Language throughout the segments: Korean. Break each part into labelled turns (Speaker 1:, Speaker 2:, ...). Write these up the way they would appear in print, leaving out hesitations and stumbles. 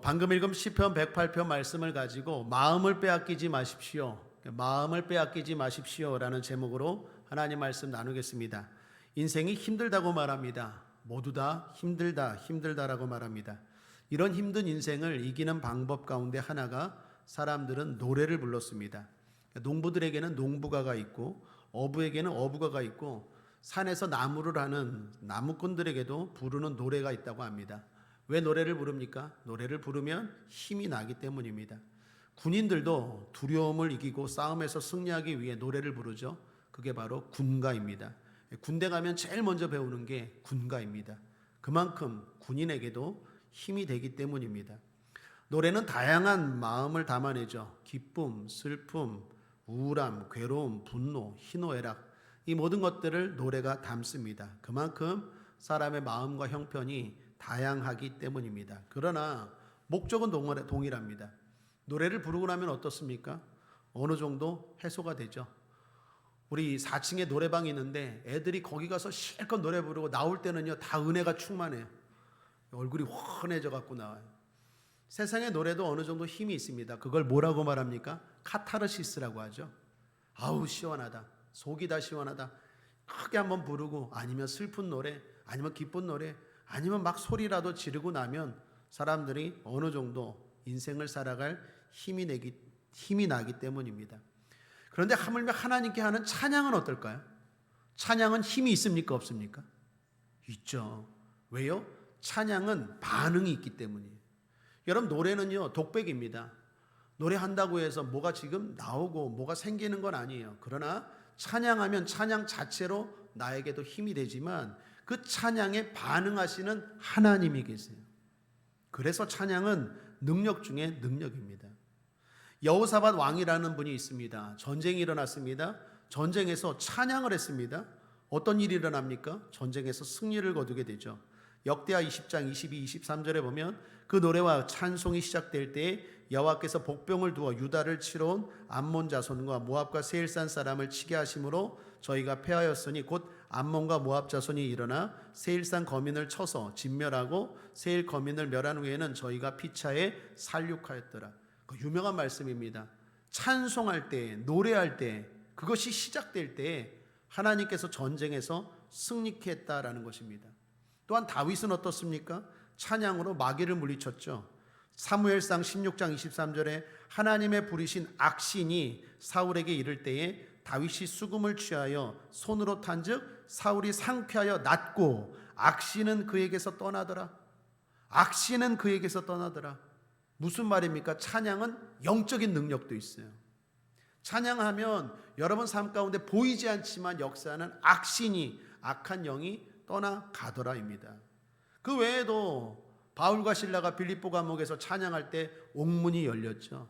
Speaker 1: 방금 읽은 시편 108편 말씀을 가지고 마음을 빼앗기지 마십시오. 마음을 빼앗기지 마십시오라는 제목으로 하나님 말씀 나누겠습니다. 인생이 힘들다고 말합니다. 모두 다 힘들다라고 말합니다. 이런 힘든 인생을 이기는 방법 가운데 하나가 사람들은 노래를 불렀습니다. 농부들에게는 농부가가 있고 어부에게는 어부가가 있고 산에서 나무를 하는 나무꾼들에게도 부르는 노래가 있다고 합니다. 왜 노래를 부릅니까? 노래를 부르면 힘이 나기 때문입니다. 군인들도 두려움을 이기고 싸움에서 승리하기 위해 노래를 부르죠. 그게 바로 군가입니다. 군대 가면 제일 먼저 배우는 게 군가입니다. 그만큼 군인에게도 힘이 되기 때문입니다. 노래는 다양한 마음을 담아내죠. 기쁨, 슬픔, 우울함, 괴로움, 분노, 희노애락, 이 모든 것들을 노래가 담습니다. 그만큼 사람의 마음과 형편이 다양하기 때문입니다. 그러나 목적은 동일합니다. 노래를 부르고 나면 어떻습니까? 어느 정도 해소가 되죠. 우리 4층에 노래방이 있는데 애들이 거기 가서 실컷 노래 부르고 나올 때는요 다 은혜가 충만해요. 얼굴이 환해져 갖고 나와요. 세상의 노래도 어느 정도 힘이 있습니다. 그걸 뭐라고 말합니까? 카타르시스라고 하죠. 아우 시원하다, 속이 다 시원하다, 크게 한번 부르고 아니면 슬픈 노래, 아니면 기쁜 노래, 아니면 막 소리라도 지르고 나면 사람들이 어느 정도 인생을 살아갈 힘이 나기 때문입니다. 그런데 하물며 하나님께 하는 찬양은 어떨까요? 찬양은 힘이 있습니까? 없습니까? 있죠. 왜요? 찬양은 반응이 있기 때문이에요. 여러분, 노래는요 독백입니다. 노래한다고 해서 뭐가 지금 나오고 뭐가 생기는 건 아니에요. 그러나 찬양하면 찬양 자체로 나에게도 힘이 되지만 그 찬양에 반응하시는 하나님이 계세요. 그래서 찬양은 능력 중에 능력입니다. 여호사밧 왕이라는 분이 있습니다. 전쟁이 일어났습니다. 전쟁에서 찬양을 했습니다. 어떤 일이 일어납니까? 전쟁에서 승리를 거두게 되죠. 역대하 20장 22, 23절에 보면 그 노래와 찬송이 시작될 때에 여호와께서 복병을 두어 유다를 치러 온 암몬 자손과 모압과 세일산 사람을 치게 하심으로 저희가 패하였으니 곧 암몬과 모압 자손이 일어나 세일산 거민을 쳐서 진멸하고 세일 거민을 멸한 후에는 저희가 피차에 살육하였더라. 그 유명한 말씀입니다. 찬송할 때, 노래할 때, 그것이 시작될 때 하나님께서 전쟁에서 승리케 했다라는 것입니다. 또한 다윗은 어떻습니까? 찬양으로 마귀를 물리쳤죠. 사무엘상 16장 23절에 하나님의 부리신 악신이 사울에게 이를 때에 다윗이 수금을 취하여 손으로 탄즉 사울이 상쾌하여 낫고 악신은 그에게서 떠나더라. 악신은 그에게서 떠나더라. 무슨 말입니까? 찬양은 영적인 능력도 있어요. 찬양하면 여러분 삶 가운데 보이지 않지만 역사하는 악신이, 악한 영이 떠나가더라입니다. 그 외에도 바울과 실라가 빌립보 감옥에서 찬양할 때 옥문이 열렸죠.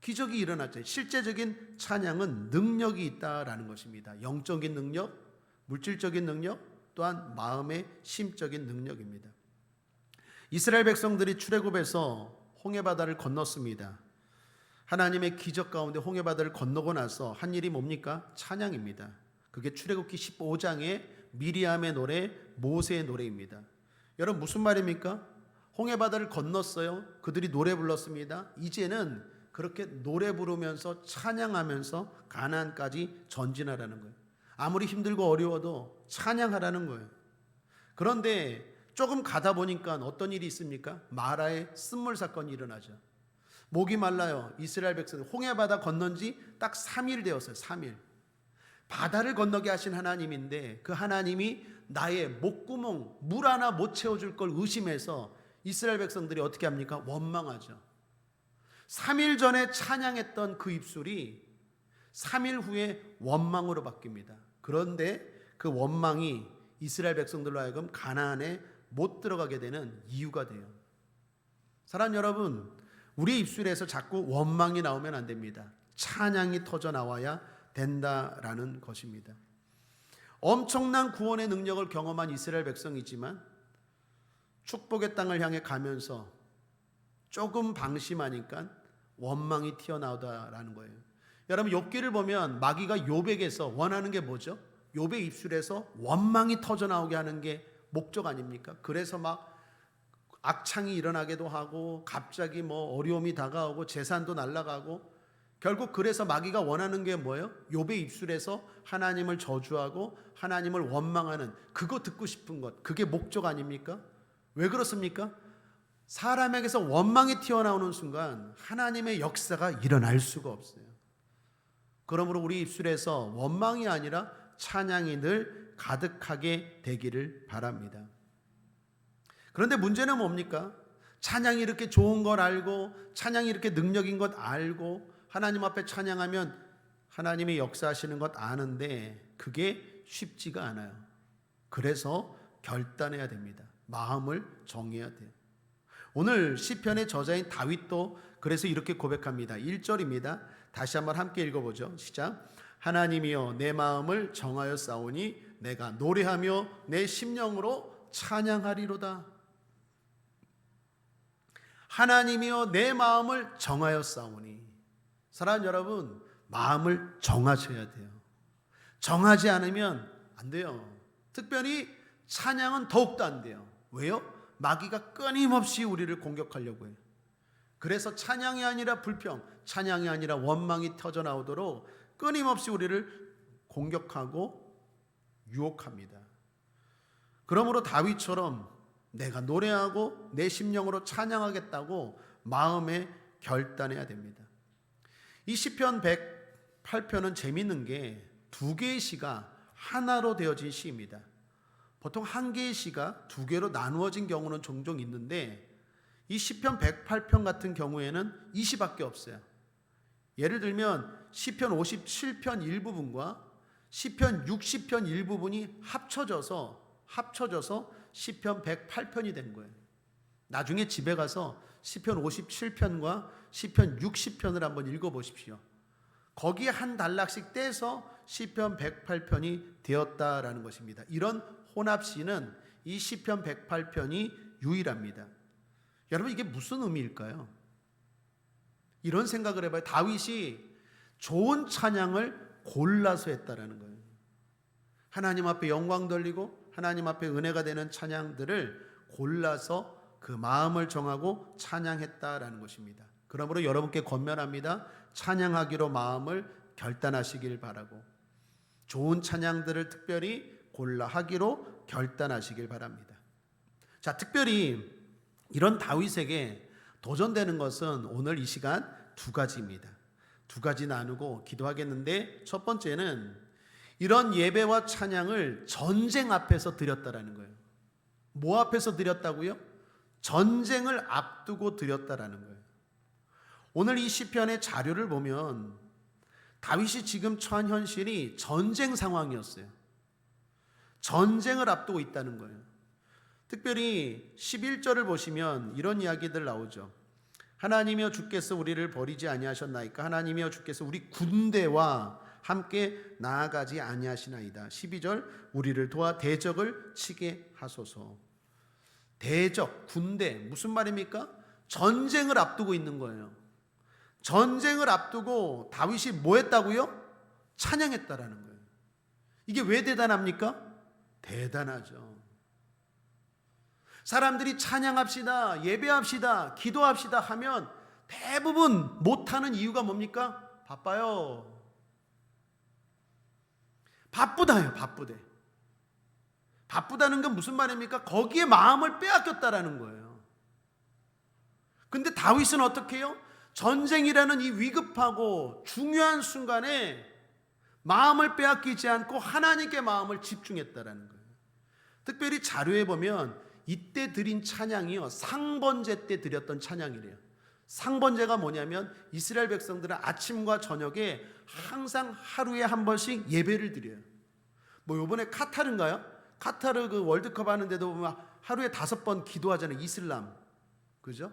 Speaker 1: 기적이 일어났죠. 실제적인 찬양은 능력이 있다라는 것입니다. 영적인 능력, 물질적인 능력, 또한 마음의 심적인 능력입니다. 이스라엘 백성들이 출애굽에서 홍해바다를 건넜습니다. 하나님의 기적 가운데 홍해바다를 건너고 나서 한 일이 뭡니까? 찬양입니다. 그게 출애굽기 15장의 미리암의 노래, 모세의 노래입니다. 여러분 무슨 말입니까? 홍해바다를 건넜어요. 그들이 노래 불렀습니다. 이제는 그렇게 노래 부르면서 찬양하면서 가나안까지 전진하라는 거예요. 아무리 힘들고 어려워도 찬양하라는 거예요. 그런데 조금 가다 보니까 어떤 일이 있습니까? 마라의 쓴물 사건이 일어나죠. 목이 말라요. 이스라엘 백성 홍해바다 건넌 지 딱 3일 되었어요. 3일. 바다를 건너게 하신 하나님인데 그 하나님이 나의 목구멍 물 하나 못 채워줄 걸 의심해서 이스라엘 백성들이 어떻게 합니까? 원망하죠. 3일 전에 찬양했던 그 입술이 3일 후에 원망으로 바뀝니다. 그런데 그 원망이 이스라엘 백성들로 하여금 가나안에 못 들어가게 되는 이유가 돼요. 사랑 여러분, 우리 입술에서 자꾸 원망이 나오면 안 됩니다. 찬양이 터져 나와야 된다라는 것입니다. 엄청난 구원의 능력을 경험한 이스라엘 백성이지만 축복의 땅을 향해 가면서 조금 방심하니까 원망이 튀어나오다라는 거예요. 여러분 욥기를 보면 마귀가 욥에게서 원하는 게 뭐죠? 욥의 입술에서 원망이 터져 나오게 하는 게 목적 아닙니까? 그래서 막 악창이 일어나기도 하고 갑자기 뭐 어려움이 다가오고 재산도 날아가고 결국 그래서 마귀가 원하는 게 뭐예요? 욥의 입술에서 하나님을 저주하고 하나님을 원망하는 그거 듣고 싶은 것, 그게 목적 아닙니까? 왜 그렇습니까? 사람에게서 원망이 튀어나오는 순간 하나님의 역사가 일어날 수가 없어요. 그러므로 우리 입술에서 원망이 아니라 찬양이 늘 가득하게 되기를 바랍니다. 그런데 문제는 뭡니까? 찬양이 이렇게 좋은 걸 알고 찬양이 이렇게 능력인 것 알고 하나님 앞에 찬양하면 하나님이 역사하시는 것 아는데 그게 쉽지가 않아요. 그래서 결단해야 됩니다. 마음을 정해야 돼요. 오늘 시편의 저자인 다윗도 그래서 이렇게 고백합니다. 1절입니다. 다시 한번 함께 읽어보죠. 시작. 하나님이여 내 마음을 정하여 싸우니 내가 노래하며 내 심령으로 찬양하리로다. 하나님이여 내 마음을 정하여 싸우니. 사랑하는 여러분, 마음을 정하셔야 돼요. 정하지 않으면 안 돼요. 특별히 찬양은 더욱더 안 돼요. 왜요? 마귀가 끊임없이 우리를 공격하려고 해요. 그래서 찬양이 아니라 불평, 찬양이 아니라 원망이 터져 나오도록 끊임없이 우리를 공격하고 유혹합니다. 그러므로 다윗처럼 내가 노래하고 내 심령으로 찬양하겠다고 마음에 결단해야 됩니다. 이 시편 108편은 재미있는 게 두 개의 시가 하나로 되어진 시입니다. 보통 한 개의 시가 두 개로 나누어진 경우는 종종 있는데 이 시편 108편 같은 경우에는 이 시밖에 없어요. 예를 들면 시편 57편 일부분과 시편 60편 일부분이 합쳐져서 시편 108편이 된 거예요. 나중에 집에 가서 시편 57편과 시편 60편을 한번 읽어보십시오. 거기에 한 단락씩 떼서 시편 108편이 되었다라는 것입니다. 이런 혼합시는 이 시편 108편이 유일합니다. 여러분 이게 무슨 의미일까요? 이런 생각을 해봐요. 다윗이 좋은 찬양을 골라서 했다라는 거예요. 하나님 앞에 영광 돌리고 하나님 앞에 은혜가 되는 찬양들을 골라서 그 마음을 정하고 찬양했다라는 것입니다. 그러므로 여러분께 권면합니다. 찬양하기로 마음을 결단하시길 바라고 좋은 찬양들을 특별히 골라 하기로 결단하시길 바랍니다. 자, 특별히 이런 다윗에게 도전되는 것은 오늘 이 시간 두 가지입니다. 두 가지 나누고 기도하겠는데 첫 번째는 이런 예배와 찬양을 전쟁 앞에서 드렸다라는 거예요. 뭐 앞에서 드렸다고요? 전쟁을 앞두고 드렸다라는 거예요. 오늘 이 시편의 자료를 보면 다윗이 지금 처한 현실이 전쟁 상황이었어요. 전쟁을 앞두고 있다는 거예요. 특별히 11절을 보시면 이런 이야기들 나오죠. 하나님이여 주께서 우리를 버리지 아니하셨나이까? 하나님이여 주께서 우리 군대와 함께 나아가지 아니하시나이다. 12절 우리를 도와 대적을 치게 하소서. 대적, 군대 무슨 말입니까? 전쟁을 앞두고 있는 거예요. 전쟁을 앞두고 다윗이 뭐 했다고요? 찬양했다라는 거예요. 이게 왜 대단합니까? 대단하죠. 사람들이 찬양합시다, 예배합시다, 기도합시다 하면 대부분 못하는 이유가 뭡니까? 바빠요. 바쁘다요, 바쁘대. 바쁘다는 건 무슨 말입니까? 거기에 마음을 빼앗겼다라는 거예요. 근데 다윗은 어떻게 해요? 전쟁이라는 이 위급하고 중요한 순간에 마음을 빼앗기지 않고 하나님께 마음을 집중했다라는 거예요. 특별히 자료에 보면 이때 드린 찬양이요, 상번제 때 드렸던 찬양이래요. 상번제가 뭐냐면 이스라엘 백성들은 아침과 저녁에 항상 하루에 한 번씩 예배를 드려요. 뭐 이번에 카타르인가요? 카타르 그 월드컵 하는데도 보면 하루에 5번 기도하잖아요. 이슬람, 그죠?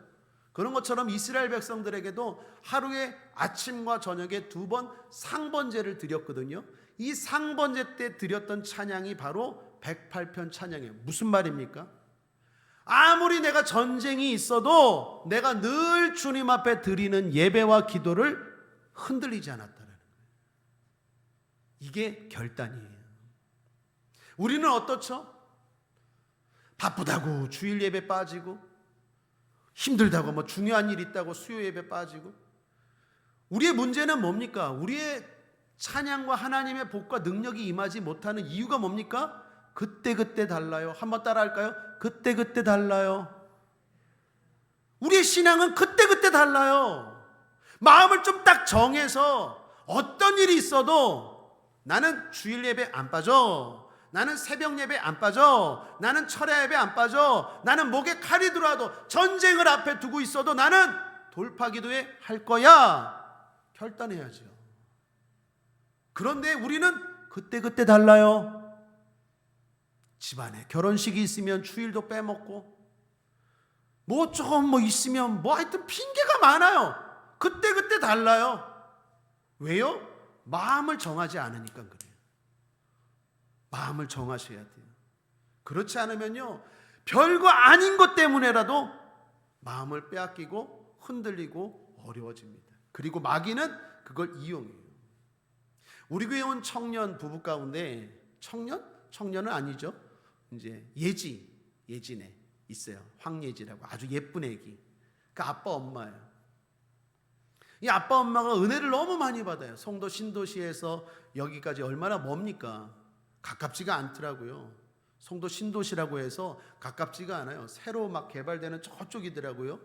Speaker 1: 그런 것처럼 이스라엘 백성들에게도 하루에 아침과 저녁에 2번 상번제를 드렸거든요. 이 상번제 때 드렸던 찬양이 바로 108편 찬양이에요. 무슨 말입니까? 아무리 내가 전쟁이 있어도 내가 늘 주님 앞에 드리는 예배와 기도를 흔들리지 않았다는 거예요. 이게 결단이에요. 우리는 어떻죠? 바쁘다고 주일 예배 빠지고 힘들다고 뭐 중요한 일 있다고 수요 예배 빠지고. 우리의 문제는 뭡니까? 우리의 찬양과 하나님의 복과 능력이 임하지 못하는 이유가 뭡니까? 그때그때 달라요. 한번 따라 할까요? 그때그때 달라요. 우리의 신앙은 그때그때 달라요. 마음을 좀 딱 정해서 어떤 일이 있어도 나는 주일 예배 안 빠져, 나는 새벽 예배 안 빠져, 나는 철야 예배 안 빠져, 나는 목에 칼이 들어와도 전쟁을 앞에 두고 있어도 나는 돌파 기도회 할 거야, 결단해야죠. 그런데 우리는 그때그때 달라요. 집안에 결혼식이 있으면 주일도 빼먹고, 뭐 조금 뭐 있으면 뭐 하여튼 핑계가 많아요. 그때그때 달라요. 왜요? 마음을 정하지 않으니까 그래요. 마음을 정하셔야 돼요. 그렇지 않으면요, 별거 아닌 것 때문에라도 마음을 빼앗기고 흔들리고 어려워집니다. 그리고 마귀는 그걸 이용해요. 우리 교회 온 청년 부부 가운데, 청년은 아니죠, 이제 예진에 있어요. 황예지라고 아주 예쁜 애기. 그 아빠 엄마예요. 이 아빠 엄마가 은혜를 너무 많이 받아요. 송도 신도시에서 여기까지 얼마나 멉니까? 가깝지가 않더라고요. 송도 신도시라고 해서 가깝지가 않아요. 새로 막 개발되는 저쪽이더라고요.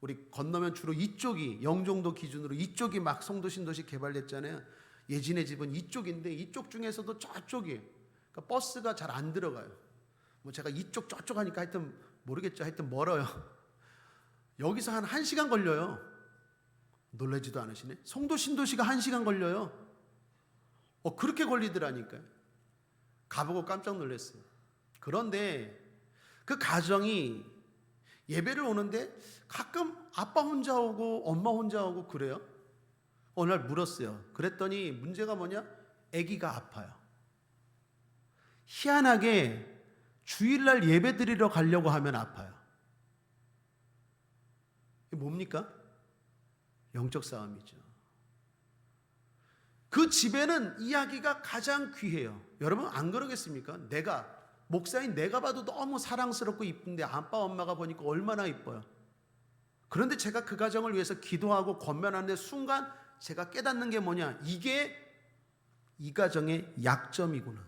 Speaker 1: 우리 건너면 주로 이쪽이, 영종도 기준으로 이쪽이 막 송도 신도시 개발됐잖아요. 예진의 집은 이쪽인데 이쪽 중에서도 저쪽이에요. 그러니까 버스가 잘 안 들어가요. 뭐 제가 이쪽 저쪽 하니까 하여튼 모르겠죠. 하여튼 멀어요. 여기서 한 1시간 걸려요. 놀라지도 않으시네. 송도 신도시가 1시간 걸려요. 그렇게 걸리더라니까요. 가보고 깜짝 놀랐어요. 그런데 그 가정이 예배를 오는데 가끔 아빠 혼자 오고 엄마 혼자 오고 그래요. 어느 날 물었어요. 그랬더니 문제가 뭐냐? 아기가 아파요. 희한하게 주일날 예배 드리러 가려고 하면 아파요. 이게 뭡니까? 영적 싸움이죠. 그 집에는 이야기가 가장 귀해요. 여러분 안 그러겠습니까? 목사인 내가 봐도 너무 사랑스럽고 이쁜데 아빠 엄마가 보니까 얼마나 이뻐요. 그런데 제가 그 가정을 위해서 기도하고 권면하는데 순간 제가 깨닫는 게 뭐냐? 이게 이 가정의 약점이구나.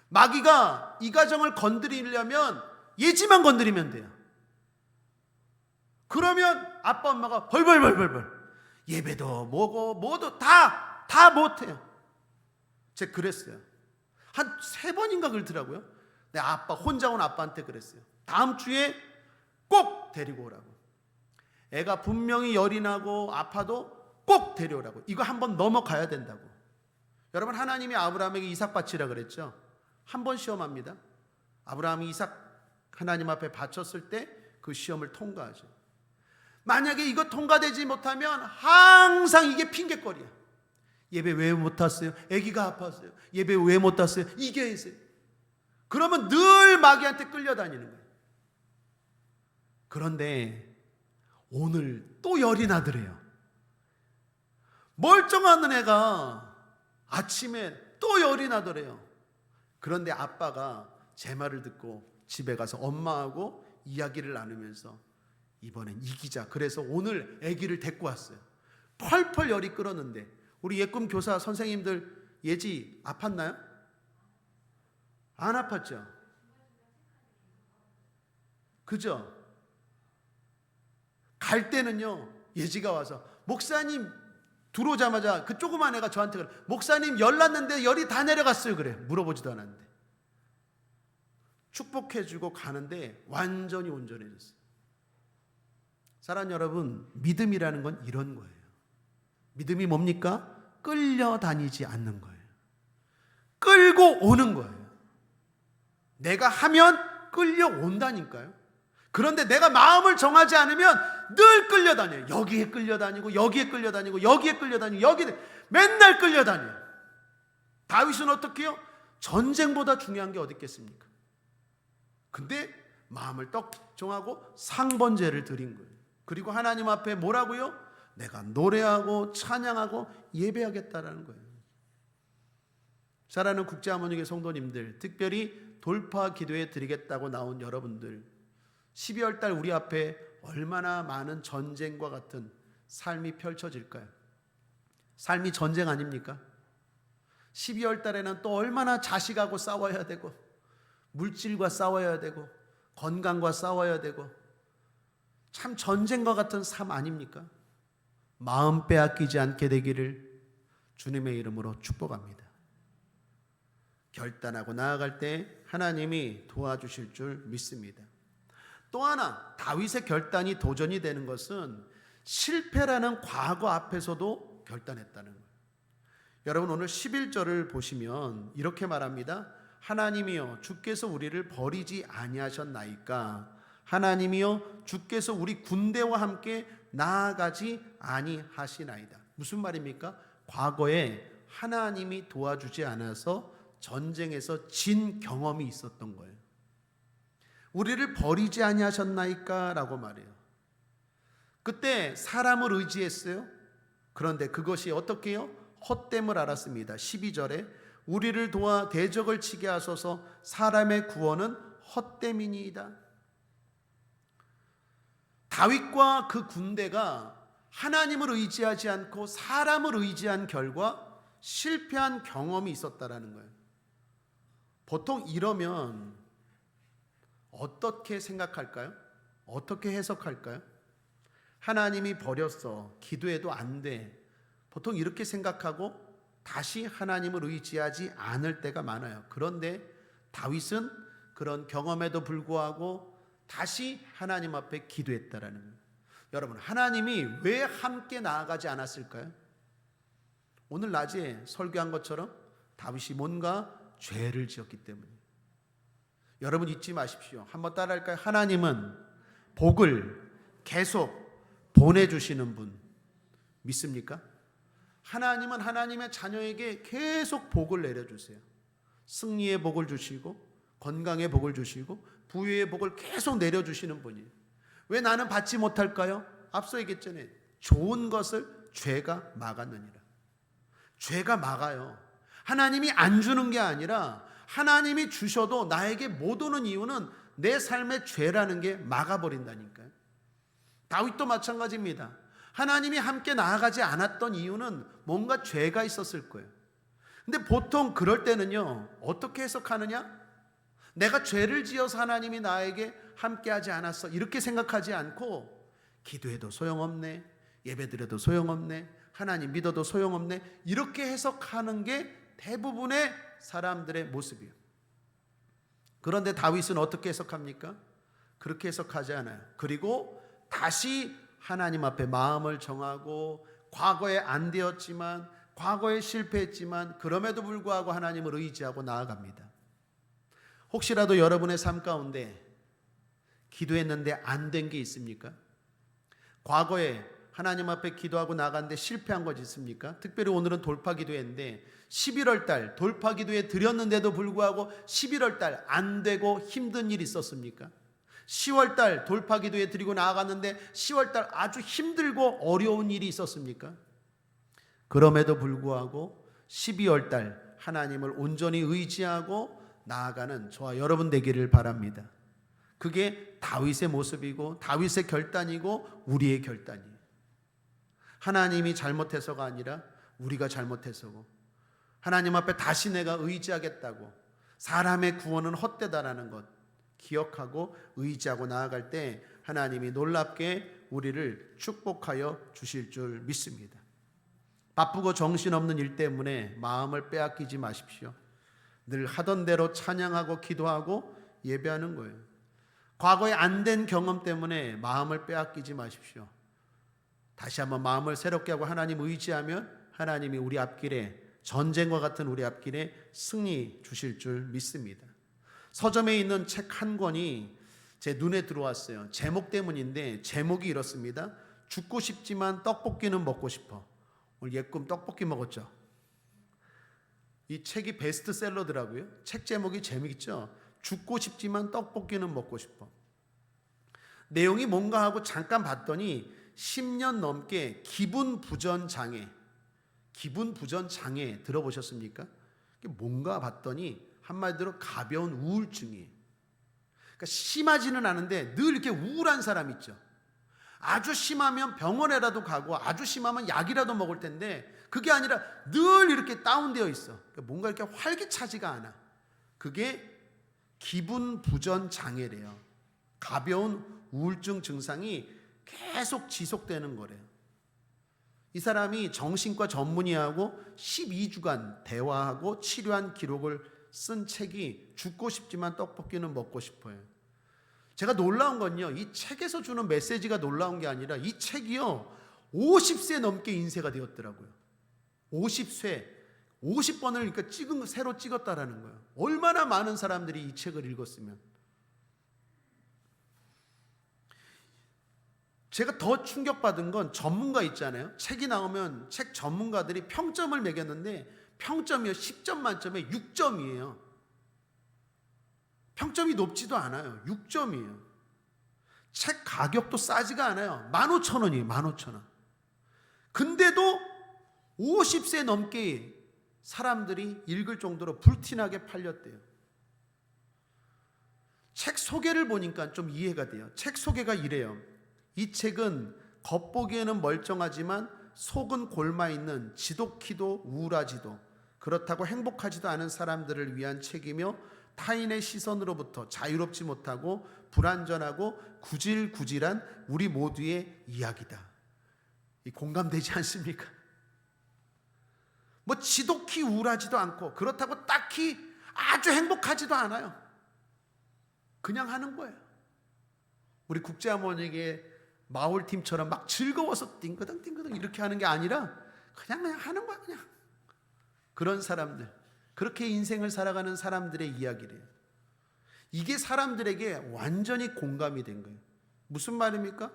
Speaker 1: 마귀가 이 가정을 건드리려면 예지만 건드리면 돼요. 그러면 아빠 엄마가 벌벌벌벌벌 예배도 뭐도 다 못해요. 제가 그랬어요. 한 3번인가 그러더라고요. 내 아빠 혼자 온 아빠한테 그랬어요. 다음 주에 꼭 데리고 오라고. 애가 분명히 열이 나고 아파도 꼭 데려오라고. 이거 한번 넘어가야 된다고. 여러분 하나님이 아브라함에게 이삭 바치라 그랬죠. 한 번 시험합니다. 아브라함이 이삭 하나님 앞에 바쳤을 때 그 시험을 통과하죠. 만약에 이거 통과되지 못하면 항상 이게 핑계거리야. 예배 왜 못 왔어요? 아기가 아팠어요. 예배 왜 못 왔어요? 이게 있어요. 그러면 늘 마귀한테 끌려다니는 거예요. 그런데 오늘 또 열이 나더래요. 멀쩡한 애가 아침에 또 열이 나더래요. 그런데 아빠가 제 말을 듣고 집에 가서 엄마하고 이야기를 나누면서 이번엔 이기자. 그래서 오늘 아기를 데리고 왔어요. 펄펄 열이 끓었는데 우리 예꿈 교사 선생님들 예지 아팠나요? 안 아팠죠? 그죠? 갈 때는요, 예지가 와서 목사님 들어오자마자 그 조그만 애가 저한테 그래. 목사님 열 났는데 열이 다 내려갔어요. 그래. 물어보지도 않았는데. 축복해주고 가는데 완전히 온전해졌어요. 사랑하는 여러분, 믿음이라는 건 이런 거예요. 믿음이 뭡니까? 끌려다니지 않는 거예요. 끌고 오는 거예요. 내가 하면 끌려온다니까요. 그런데 내가 마음을 정하지 않으면 늘 끌려다녀요. 여기에 끌려다니고 여기에 끌려다니고 여기에 끌려다니고 여기에 맨날 끌려다녀요. 다윗은 어떻게 해요? 전쟁보다 중요한 게 어디 있겠습니까? 근데 마음을 떡 정하고 상번제를 드린 거예요. 그리고 하나님 앞에 뭐라고요? 내가 노래하고 찬양하고 예배하겠다라는 거예요. 사랑하는 국제하모니교 성도님들, 특별히 돌파 기도에 드리겠다고 나온 여러분들, 12월 달 우리 앞에 얼마나 많은 전쟁과 같은 삶이 펼쳐질까요? 삶이 전쟁 아닙니까? 12월 달에는 또 얼마나 자식하고 싸워야 되고, 물질과 싸워야 되고, 건강과 싸워야 되고, 참 전쟁과 같은 삶 아닙니까? 마음 빼앗기지 않게 되기를 주님의 이름으로 축복합니다. 결단하고 나아갈 때 하나님이 도와주실 줄 믿습니다. 또 하나, 다윗의 결단이 도전이 되는 것은 실패라는 과거 앞에서도 결단했다는 거예요. 여러분, 오늘 11절을 보시면 이렇게 말합니다. 하나님이여 주께서 우리를 버리지 아니하셨나이까. 하나님이여 주께서 우리 군대와 함께 나아가지 아니하시나이다. 무슨 말입니까? 과거에 하나님이 도와주지 않아서 전쟁에서 진 경험이 있었던 거예요. 우리를 버리지 아니하셨나이까 라고 말해요. 그때 사람을 의지했어요. 그런데 그것이 어떻게 해요? 헛됨을 알았습니다. 12절에 우리를 도와 대적을 치게 하소서. 사람의 구원은 헛됨이니이다. 다윗과 그 군대가 하나님을 의지하지 않고 사람을 의지한 결과 실패한 경험이 있었다라는 거예요. 보통 이러면 어떻게 생각할까요? 어떻게 해석할까요? 하나님이 버렸어. 기도해도 안 돼. 보통 이렇게 생각하고 다시 하나님을 의지하지 않을 때가 많아요. 그런데 다윗은 그런 경험에도 불구하고 다시 하나님 앞에 기도했다라는 거예요. 여러분, 하나님이 왜 함께 나아가지 않았을까요? 오늘 낮에 설교한 것처럼 다윗이 뭔가 죄를 지었기 때문에. 여러분 잊지 마십시오. 한번 따라할까요? 하나님은 복을 계속 보내주시는 분 믿습니까? 하나님은 하나님의 자녀에게 계속 복을 내려주세요. 승리의 복을 주시고 건강의 복을 주시고 부유의 복을 계속 내려주시는 분이에요. 왜 나는 받지 못할까요? 앞서 얘기했잖아요. 좋은 것을 죄가 막았느니라. 죄가 막아요. 하나님이 안 주는 게 아니라 하나님이 주셔도 나에게 못 오는 이유는 내 삶의 죄라는 게 막아버린다니까요. 다윗도 마찬가지입니다. 하나님이 함께 나아가지 않았던 이유는 뭔가 죄가 있었을 거예요. 근데 보통 그럴 때는요, 어떻게 해석하느냐? 내가 죄를 지어서 하나님이 나에게 함께하지 않았어, 이렇게 생각하지 않고 기도해도 소용없네, 예배드려도 소용없네, 하나님 믿어도 소용없네, 이렇게 해석하는 게 대부분의 사람들의 모습이에요. 그런데 다윗은 어떻게 해석합니까? 그렇게 해석하지 않아요. 그리고 다시 하나님 앞에 마음을 정하고 과거에 안 되었지만, 과거에 실패했지만 그럼에도 불구하고 하나님을 의지하고 나아갑니다. 혹시라도 여러분의 삶 가운데 기도했는데 안 된 게 있습니까? 과거에 하나님 앞에 기도하고 나갔는데 실패한 것 있습니까? 특별히 오늘은 돌파 기도회인데 11월 달 돌파 기도회 드렸는데도 불구하고 11월 달 안 되고 힘든 일 있었습니까? 10월 달 돌파 기도회 드리고 나아갔는데 10월 달 아주 힘들고 어려운 일이 있었습니까? 그럼에도 불구하고 12월 달 하나님을 온전히 의지하고 나아가는 저와 여러분 되기를 바랍니다. 그게 다윗의 모습이고 다윗의 결단이고 우리의 결단이에요. 하나님이 잘못해서가 아니라 우리가 잘못해서고, 하나님 앞에 다시 내가 의지하겠다고, 사람의 구원은 헛되다라는 것 기억하고 의지하고 나아갈 때 하나님이 놀랍게 우리를 축복하여 주실 줄 믿습니다. 바쁘고 정신없는 일 때문에 마음을 빼앗기지 마십시오. 늘 하던 대로 찬양하고 기도하고 예배하는 거예요. 과거에 안 된 경험 때문에 마음을 빼앗기지 마십시오. 다시 한번 마음을 새롭게 하고 하나님 의지하면 하나님이 우리 앞길에, 전쟁과 같은 우리 앞길에 승리 주실 줄 믿습니다. 서점에 있는 책 한 권이 제 눈에 들어왔어요. 제목 때문인데 제목이 이렇습니다. 죽고 싶지만 떡볶이는 먹고 싶어. 오늘 예꿈 떡볶이 먹었죠? 이 책이 베스트셀러더라고요. 책 제목이 재미있죠? 죽고 싶지만 떡볶이는 먹고 싶어. 내용이 뭔가 하고 잠깐 봤더니 10년 넘게 기분 부전 장애 들어보셨습니까? 뭔가 봤더니 한마디로 가벼운 우울증이에요. 그러니까 심하지는 않은데 늘 이렇게 우울한 사람 있죠. 아주 심하면 병원에라도 가고 아주 심하면 약이라도 먹을 텐데 그게 아니라 늘 이렇게 다운되어 있어. 그러니까 뭔가 이렇게 활기차지가 않아. 그게 기분 부전 장애래요. 가벼운 우울증 증상이 계속 지속되는 거래요. 이 사람이 정신과 전문의하고 12주간 대화하고 치료한 기록을 쓴 책이 죽고 싶지만 떡볶이는 먹고 싶어요. 제가 놀라운 건요, 이 책에서 주는 메시지가 놀라운 게 아니라 이 책이요 50세 넘게 인쇄가 되었더라고요. 50세 50번을 그러니까 새로 찍었다라는 거예요. 얼마나 많은 사람들이 이 책을 읽었으면. 제가 더 충격받은 건 전문가 있잖아요. 책이 나오면 책 전문가들이 평점을 매겼는데 평점이요 10점 만점에 6점이에요. 평점이 높지도 않아요. 6점이에요. 책 가격도 싸지가 않아요. 15,000원이에요. 15,000원. 근데도 50세 넘게 사람들이 읽을 정도로 불티나게 팔렸대요. 책 소개를 보니까 좀 이해가 돼요. 책 소개가 이래요. 이 책은 겉보기에는 멀쩡하지만 속은 골마있는 지독히도 우울하지도 그렇다고 행복하지도 않은 사람들을 위한 책이며 타인의 시선으로부터 자유롭지 못하고 불완전하고 구질구질한 우리 모두의 이야기다. 이 공감되지 않습니까? 뭐 지독히 우울하지도 않고 그렇다고 딱히 아주 행복하지도 않아요. 그냥 하는 거예요. 우리 국제하모니에게 마을팀처럼 막 즐거워서 띵그덩 띵그덩 이렇게 하는 게 아니라 그냥 하는 거야. 그냥 그런 사람들, 그렇게 인생을 살아가는 사람들의 이야기래요. 이게 사람들에게 완전히 공감이 된 거예요. 무슨 말입니까?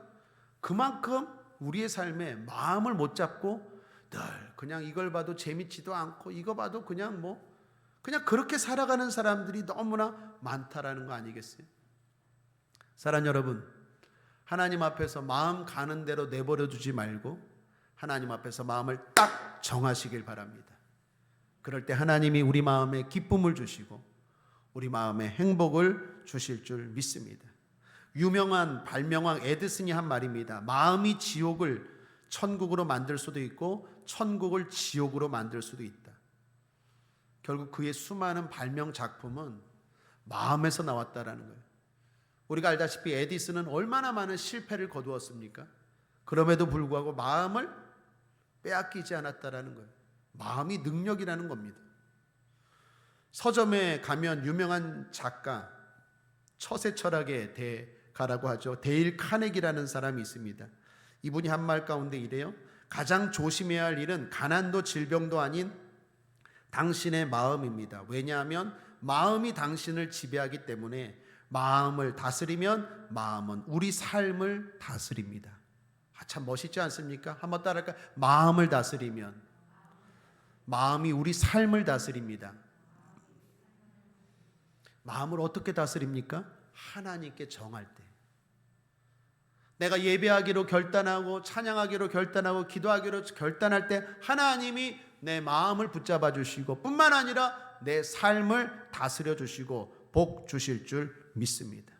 Speaker 1: 그만큼 우리의 삶에 마음을 못 잡고 늘 그냥 이걸 봐도 재밌지도 않고 이거 봐도 그냥 그냥 그렇게 살아가는 사람들이 너무나 많다라는 거 아니겠어요? 사랑하는 여러분, 하나님 앞에서 마음 가는 대로 내버려 두지 말고 하나님 앞에서 마음을 딱 정하시길 바랍니다. 그럴 때 하나님이 우리 마음에 기쁨을 주시고 우리 마음에 행복을 주실 줄 믿습니다. 유명한 발명왕 에디슨이 한 말입니다. 마음이 지옥을 천국으로 만들 수도 있고 천국을 지옥으로 만들 수도 있다. 결국 그의 수많은 발명 작품은 마음에서 나왔다라는 거예요. 우리가 알다시피 에디슨은 얼마나 많은 실패를 거두었습니까? 그럼에도 불구하고 마음을 빼앗기지 않았다라는 거예요. 마음이 능력이라는 겁니다. 서점에 가면 유명한 작가, 처세 철학의 대가라고 하죠. 데일 카네기라는 사람이 있습니다. 이분이 한 말 가운데 이래요. 가장 조심해야 할 일은 가난도 질병도 아닌 당신의 마음입니다. 왜냐하면 마음이 당신을 지배하기 때문에 마음을 다스리면 마음은 우리 삶을 다스립니다. 참 멋있지 않습니까? 한번 따라할까요? 마음을 다스리면 마음이 우리 삶을 다스립니다. 마음을 어떻게 다스립니까? 하나님께 정할 때. 내가 예배하기로 결단하고 찬양하기로 결단하고 기도하기로 결단할 때 하나님이 내 마음을 붙잡아 주시고 뿐만 아니라 내 삶을 다스려 주시고 복 주실 줄 믿습니다.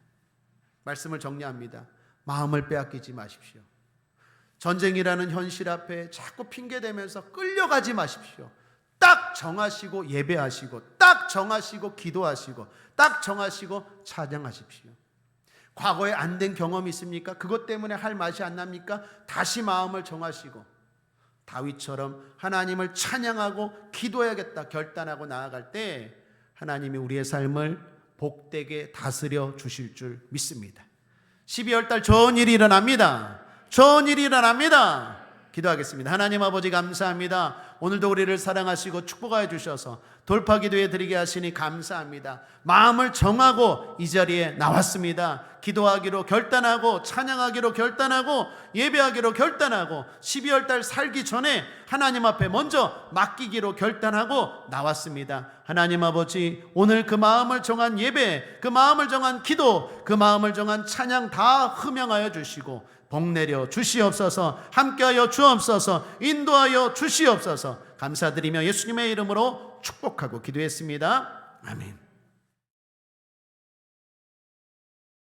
Speaker 1: 말씀을 정리합니다. 마음을 빼앗기지 마십시오. 전쟁이라는 현실 앞에 자꾸 핑계대면서 끌려가지 마십시오. 딱 정하시고 예배하시고 딱 정하시고 기도하시고 딱 정하시고 찬양하십시오. 과거에 안 된 경험이 있습니까? 그것 때문에 할 맛이 안 납니까? 다시 마음을 정하시고 다윗처럼 하나님을 찬양하고 기도해야겠다 결단하고 나아갈 때 하나님이 우리의 삶을 복되게 다스려 주실 줄 믿습니다. 12월 달 좋은 일이 일어납니다. 좋은 일이 일어납니다. 기도하겠습니다. 하나님 아버지 감사합니다. 오늘도 우리를 사랑하시고 축복하여 주셔서 돌파기도에 드리게 하시니 감사합니다. 마음을 정하고 이 자리에 나왔습니다. 기도하기로 결단하고 찬양하기로 결단하고 예배하기로 결단하고 12월 달 살기 전에 하나님 앞에 먼저 맡기기로 결단하고 나왔습니다. 하나님 아버지, 오늘 그 마음을 정한 예배, 그 마음을 정한 기도, 그 마음을 정한 찬양 다 흠양하여 주시고 복 내려 주시옵소서. 함께하여 주옵소서. 인도하여 주시옵소서. 감사드리며 예수님의 이름으로 축복하고 기도했습니다. 아멘.